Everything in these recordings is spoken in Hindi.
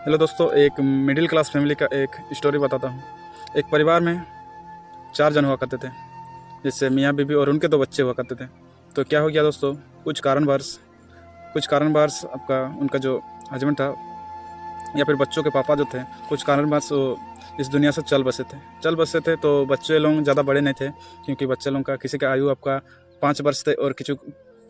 हेलो दोस्तों, एक मिडिल क्लास फैमिली का एक स्टोरी बताता हूँ। एक परिवार में 4 जन हुआ करते थे, जिससे मियाँ बीवी और उनके 2 बच्चे हुआ करते थे। तो क्या हो गया दोस्तों, कुछ कारणवश आपका उनका जो हस्बैंड था या फिर बच्चों के पापा जो थे, कुछ कारणवश वो इस दुनिया से चल बसे थे। तो बच्चे लोग ज़्यादा बड़े नहीं थे, क्योंकि बच्चे लोग का किसी का आयु आपका 5 वर्ष थे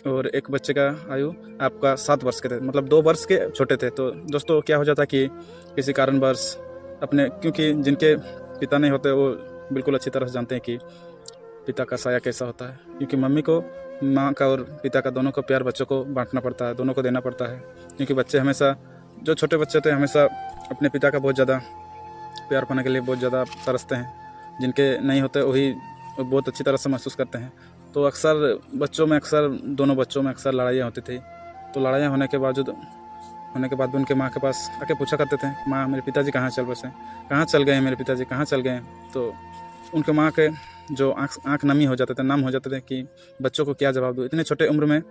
और एक बच्चे का आयु आपका 7 वर्ष के थे, मतलब 2 वर्ष के छोटे थे। तो दोस्तों क्या हो जाता कि किसी कारणवश क्योंकि जिनके पिता नहीं होते वो बिल्कुल अच्छी तरह से जानते हैं कि पिता का साया कैसा होता है, क्योंकि मम्मी को माँ का और पिता का दोनों को प्यार बच्चों को बांटना पड़ता है, दोनों को देना पड़ता है। क्योंकि बच्चे हमेशा, जो छोटे बच्चे होते हैं, हमेशा अपने पिता का बहुत ज़्यादा प्यार पाने के लिए बहुत ज़्यादा तरसते हैं। जिनके नहीं होते वही बहुत अच्छी तरह से महसूस करते हैं। तो दोनों बच्चों में अक्सर लड़ाइयाँ होती थी। तो लड़ाइयाँ होने के बाद भी उनके माँ के पास आके पूछा करते थे, माँ मेरे पिताजी कहाँ चल गए हैं मेरे पिताजी कहाँ चल गए हैं। तो उनके माँ के जो आँख नम हो जाते थे कि बच्चों को क्या जवाब दूँ। इतने छोटे उम्र में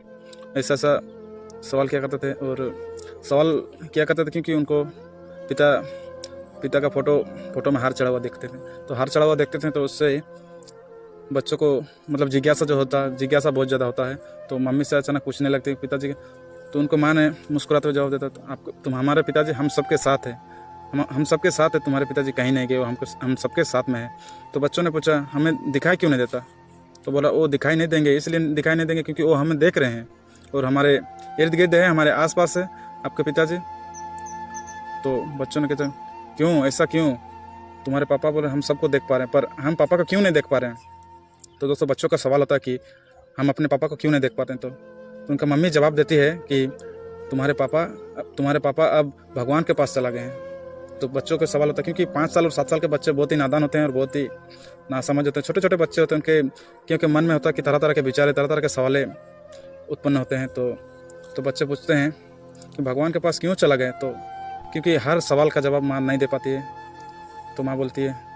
ऐसा सवाल किया करते थे क्योंकि उनको पिता का फोटो में हार चढ़ा हुआ देखते थे। तो हार चढ़ा हुआ देखते थे तो उससे बच्चों को मतलब जिज्ञासा बहुत ज़्यादा होता है। तो मम्मी से अचानक पूछने लगती पिताजी के। तो उनको माँ ने मुस्कुराते हुए जवाब देता, तो तुम हमारे पिताजी हम सबके साथ है, हम सबके साथ है, तुम्हारे पिताजी कहीं नहीं गए, वो हम सबके साथ में है। तो बच्चों ने पूछा, हमें दिखाई क्यों नहीं देता? तो बोला, वो दिखाई नहीं देंगे, इसलिए दिखाई नहीं देंगे क्योंकि वो हमें देख रहे हैं और हमारे इर्द गिर्द है, हमारे आसपास है आपके पिताजी। तो बच्चों ने कहते, क्यों, ऐसा क्यों? तुम्हारे पापा बोले हम सबको देख पा रहे हैं, पर हम पापा को क्यों नहीं देख पा रहे हैं? तो दोस्तों बच्चों का सवाल होता है कि हम अपने पापा को क्यों नहीं देख पाते हैं। तो उनका मम्मी जवाब देती है कि तुम्हारे पापा अब भगवान के पास चला गए हैं। तो बच्चों का सवाल होता है, क्योंकि 5 साल और 7 साल के बच्चे बहुत ही नादान होते हैं और बहुत ही नासमझ होते हैं, छोटे छोटे बच्चे होते हैं। क्योंकि मन में होता है कि तरह तरह के विचार, तरह तरह के सवाल उत्पन्न होते हैं। तो बच्चे पूछते हैं कि भगवान के पास क्यों चला गए? तो क्योंकि हर सवाल का जवाब माँ नहीं दे पाती है। तो माँ बोलती है,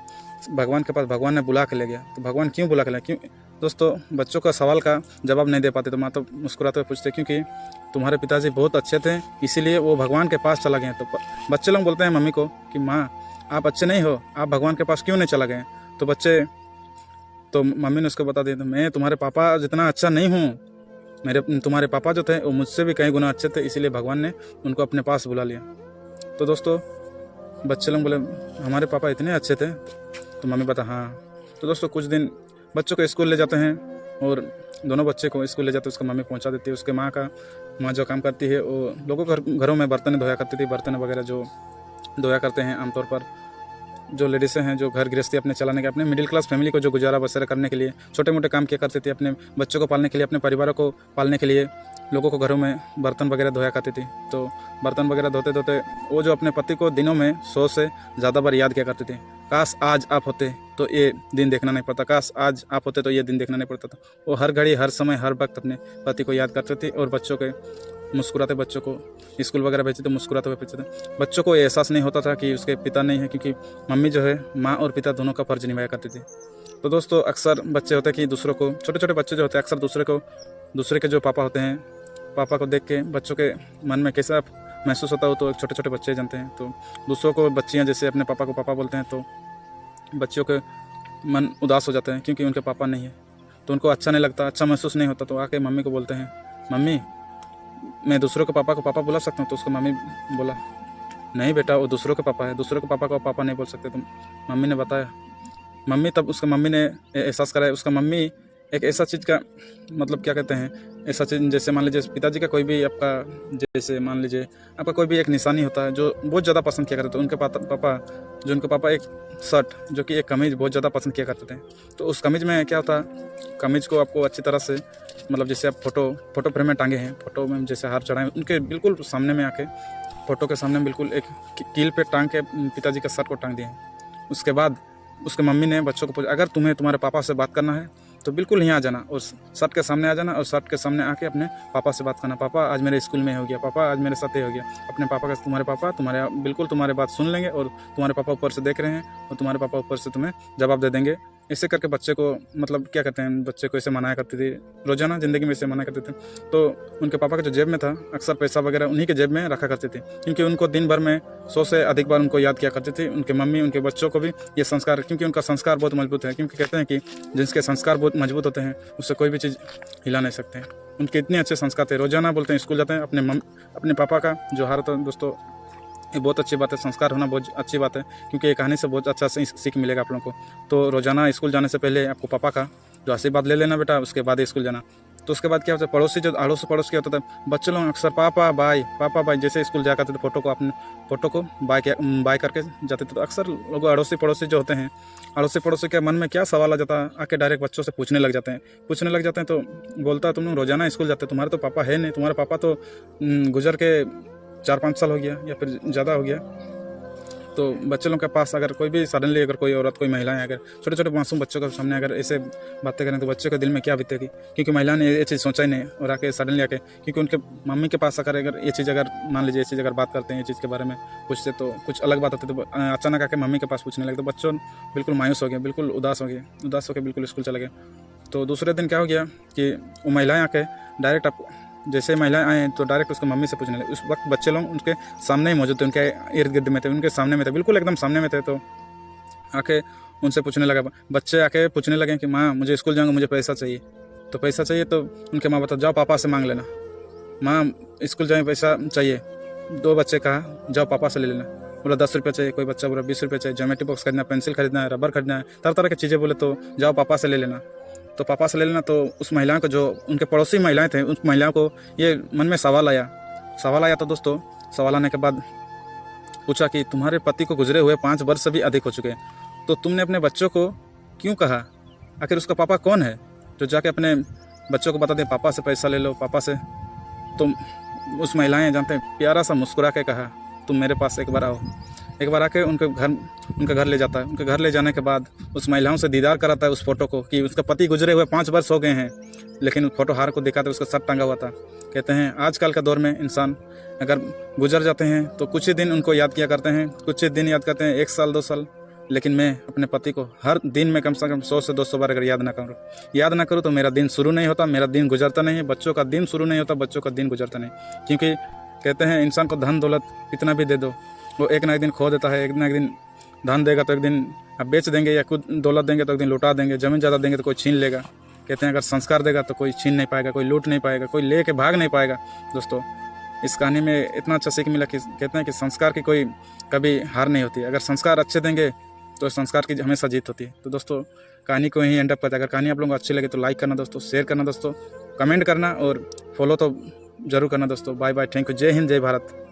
भगवान के पास भगवान ने बुला के ले गया। तो भगवान क्यों बुला के ले, क्यों? दोस्तों बच्चों का सवाल का जवाब नहीं दे पाते तो माँ तो मुस्कुराते हुए पूछते, क्योंकि तुम्हारे पिताजी बहुत अच्छे थे, इसीलिए वो भगवान के पास चला गए। तो बच्चे लोग बोलते हैं मम्मी को कि माँ आप अच्छे नहीं हो, आप भगवान के पास क्यों नहीं चला गए? तो मम्मी ने उसको बता दिया, तो मैं तुम्हारे पापा जितना अच्छा नहीं हूँ, तुम्हारे पापा जो थे वो मुझसे भी कई गुना अच्छे थे, इसीलिए भगवान ने उनको अपने पास बुला लिया। तो दोस्तों बच्चे लोग बोले, हमारे पापा इतने अच्छे थे? तो मम्मी बता, हाँ। तो दोस्तों कुछ दिन बच्चों को स्कूल ले जाते हैं और दोनों बच्चे को स्कूल ले जाते हैं, उसको मम्मी पहुंचा देती है। उसके माँ जो काम करती है वो लोगों के घरों में बर्तन धोया करती थी, बर्तन वगैरह जो धोया करते हैं आमतौर पर जो लेडीज़ें हैं, जो घर गृहस्थी अपने चलाने के, अपने मिडिल क्लास फैमिली को जो गुजारा बसरा करने के लिए छोटे मोटे काम किया करती थी, अपने बच्चों को पालने के लिए, अपने परिवारों को पालने के लिए लोगों को घरों में बर्तन वगैरह धोया करती थी। तो बर्तन वगैरह धोते धोते वो जो अपने पति को दिनों में 100 से ज़्यादा बार याद किया करती थी, काश आज आप होते तो ये दिन देखना नहीं पड़ता, काश आज आप होते तो ये दिन देखना नहीं पड़ता था। वो हर घड़ी, हर समय, हर वक्त अपने पति को याद करती थी और बच्चों को स्कूल वगैरह भेजते थे, मुस्कुराते हुए भेजते थे। बच्चों को एहसास नहीं होता था कि उसके पिता नहीं है, क्योंकि मम्मी जो है माँ और पिता दोनों का फर्ज निभाया करती थी। तो दोस्तों अक्सर बच्चे होते हैं कि दूसरों को, छोटे छोटे बच्चे जो होते हैं अक्सर दूसरे के जो पापा होते हैं, पापा को देख के बच्चों के मन में कैसा महसूस होता हो तो छोटे छोटे बच्चे जानते हैं। तो दूसरों को बच्चियाँ जैसे अपने पापा को पापा बोलते हैं तो बच्चों के मन उदास हो जाते हैं, क्योंकि उनके पापा नहीं है तो उनको अच्छा नहीं लगता, अच्छा महसूस नहीं होता। तो आके मम्मी को बोलते हैं, मम्मी मैं दूसरों के पापा को पापा बुला सकता हूँ? तो उसको मम्मी बोला, नहीं बेटा वो दूसरों के पापा है, दूसरों के पापा को पापा नहीं बोल सकते। तो मम्मी ने बताया, मम्मी ने एहसास कराया। उसका मम्मी एक ऐसा चीज़ का मतलब क्या कहते हैं, ऐसा चीज़ जैसे मान लीजिए पिताजी का कोई भी आपका, जैसे मान लीजिए आपका कोई भी एक निशानी होता है जो बहुत ज़्यादा पसंद किया करते थे। उनके पापा एक शर्ट जो कि एक कमीज़ बहुत ज़्यादा पसंद किया करते थे। तो उस कमीज़ में क्या होता, कमीज़ को आपको अच्छी तरह से मतलब जैसे आप फोटो फ्रेम में टांगे हैं, फोटो में जैसे हार चढ़ाएं, उनके बिल्कुल सामने में आके, फोटो के सामने बिल्कुल एक कील पे टांग के पिताजी का शर्ट को टांग दिए। उसके बाद उसके मम्मी ने बच्चों को पूछा, अगर तुम्हें तुम्हारे पापा से बात करना है तो बिल्कुल यहाँ आ जाना और शर्ट के सामने आ जाना और शर्ट के सामने आके अपने पापा से बात करना, पापा आज मेरे स्कूल में हो गया, पापा आज मेरे साथ ये हो गया। अपने पापा का, तुम्हारे बात सुन लेंगे और तुम्हारे पापा ऊपर से देख रहे हैं और तुम्हारे पापा ऊपर से तुम्हें जवाब दे देंगे ऐसे करके बच्चे को मतलब क्या कहते हैं, बच्चे को ऐसे मनाया करती थी, रोज़ाना ज़िंदगी में ऐसे मनाया करते थे। तो उनके पापा के जो जेब में था अक्सर पैसा वगैरह उन्हीं के जेब में रखा करती थी, क्योंकि उनको दिन भर में 100 से अधिक बार उनको याद किया करती थी। उनके मम्मी उनके बच्चों को भी ये संस्कार, क्योंकि उनका संस्कार बहुत मजबूत है, क्योंकि कहते हैं कि जिसके संस्कार बहुत मजबूत होते हैं उससे कोई भी चीज़ हिला नहीं सकते हैं। उनके इतने अच्छे संस्कार थे, रोज़ाना बोलते हैं स्कूल जाते हैं, अपने पापा का जो हाल होता है दोस्तों, ये बहुत अच्छी बात है, संस्कार होना बहुत अच्छी बात है, क्योंकि ये कहानी से बहुत अच्छा सीख मिलेगा आप लोगों को। तो रोज़ाना स्कूल जाने से पहले आपको पापा का जो आशीर्वाद ले लेना बेटा, उसके बाद ही स्कूल जाना। तो उसके बाद क्या होता है, पड़ोसी जो अड़ोस पड़ोस क्या होता था, बच्चे लोग अक्सर पापा बाय जैसे स्कूल जाया करते थे, फोटो को बाय करके जाते थे। तो अक्सर लोग अड़ोसी पड़ोसी जो होते हैं, अड़ोसी पड़ोसी के मन में क्या सवाल आ जाता है, आके डायरेक्ट बच्चों से पूछने लग जाते हैं। तो बोलता है तुम लोग रोज़ाना स्कूल जाते, तुम्हारे तो पापा है नहीं, तुम्हारे पापा तो गुजर के 4-5 साल हो गया या फिर ज़्यादा हो गया। तो बच्चे लोग के पास अगर कोई भी सडनली अगर कोई औरत, कोई महिलाएं अगर छोटे छोटे मासूम बच्चों के सामने अगर ऐसे बातें करें तो बच्चे के दिल में क्या बीतेगी, क्योंकि महिला ने ये चीज़ सोचा ही नहीं और आके सडनली आके, क्योंकि उनके मम्मी के पास आकर अगर ये चीज़ अगर मान लीजिए ये चीज़ अगर बात करते हैं, ये चीज़ के बारे में पूछते तो कुछ अलग बात होती, तो अचानक आके मम्मी के पास पूछने लगे तो बच्चों बिल्कुल मायूस हो गए, बिल्कुल उदास होकर बिल्कुल स्कूल चले गए। तो दूसरे दिन क्या हो गया कि वो महिलाएं आके डायरेक्ट जैसे महिलाएं आए तो डायरेक्ट उसको मम्मी से पूछने लगे। उस वक्त बच्चे लोग उनके सामने ही मौजूद थे, उनके इर्द गिर्द में थे, उनके सामने में थे, बिल्कुल एकदम सामने में थे। तो आके उनसे पूछने लगा, बच्चे आके पूछने लगे कि माँ मुझे स्कूल जाऊँगा, मुझे पैसा चाहिए। तो पैसा चाहिए तो उनके माँ बताओ, जाओ पापा से मांग लेना, माँ स्कूल जाए पैसा चाहिए। 2 बच्चे कहा जाओ पापा से ले लेना, बोला 10 रुपये चाहिए, कोई बच्चा बोला 20 रुपये चाहिए, ज्योमेट्री बॉक्स खरीदना, पेंसिल खरीदना है, रबर खरीदना है, तरह तरह की चीज़ें बोले तो जाओ पापा से ले लेना। तो पापा से ले लेना। तो उस महिला को, जो उनके पड़ोसी महिलाएं थे, उस महिला को ये मन में सवाल आया। तो दोस्तों सवाल आने के बाद पूछा कि तुम्हारे पति को गुजरे हुए 5 वर्ष से भी अधिक हो चुके हैं, तो तुमने अपने बच्चों को क्यों कहा, आखिर उसका पापा कौन है जो जाके अपने बच्चों को बता दे पापा से पैसा ले लो, पापा से। तो उस महिलाएं जानते हैं प्यारा सा मुस्कुरा के कहा, तुम मेरे पास एक बार आओ। एक बार आके उनके घर ले जाता है। उनके घर ले जाने के बाद उस महिलाओं से दीदार कराता है उस फोटो को, कि उसका पति गुजरे हुए 5 वर्ष हो गए हैं, लेकिन उस फोटो हार को दिखाते उसका सर टंगा हुआ था। कहते हैं आजकल का दौर में इंसान अगर गुजर जाते हैं तो कुछ ही दिन उनको याद किया करते हैं, कुछ ही दिन याद करते हैं, 1 साल 2 साल, लेकिन मैं अपने पति को हर दिन में कम से कम 100 से 200 बार अगर याद ना करूँ तो मेरा दिन शुरू नहीं होता, मेरा दिन गुजरता नहीं है, बच्चों का दिन शुरू नहीं होता, बच्चों का दिन गुजरता नहीं। क्योंकि कहते हैं इंसान को धन दौलत कितना भी दे दो, वो एक ना एक दिन खो देता है। एक ना एक दिन धन देगा तो एक दिन आप बेच देंगे, या खुद दौलत देंगे तो एक दिन लुटा देंगे, ज़मीन ज़्यादा देंगे तो कोई छीन लेगा। कहते हैं अगर संस्कार देगा तो कोई छीन नहीं पाएगा, कोई लूट नहीं पाएगा, कोई ले के भाग नहीं पाएगा। दोस्तों इस कहानी में इतना अच्छा सीख मिला कि कहते हैं कि संस्कार की कोई कभी हार नहीं होती। अगर संस्कार अच्छे देंगे तो संस्कार की हमेशा जीत होती है। तो दोस्तों कहानी को यहीं एंड अप करते हैं। अगर कहानी आप लोगों को अच्छी लगे तो लाइक करना दोस्तों, शेयर करना दोस्तों, कमेंट करना और फॉलो तो जरूर करना दोस्तों। बाय बाय, थैंक यू, जय हिंद, जय भारत।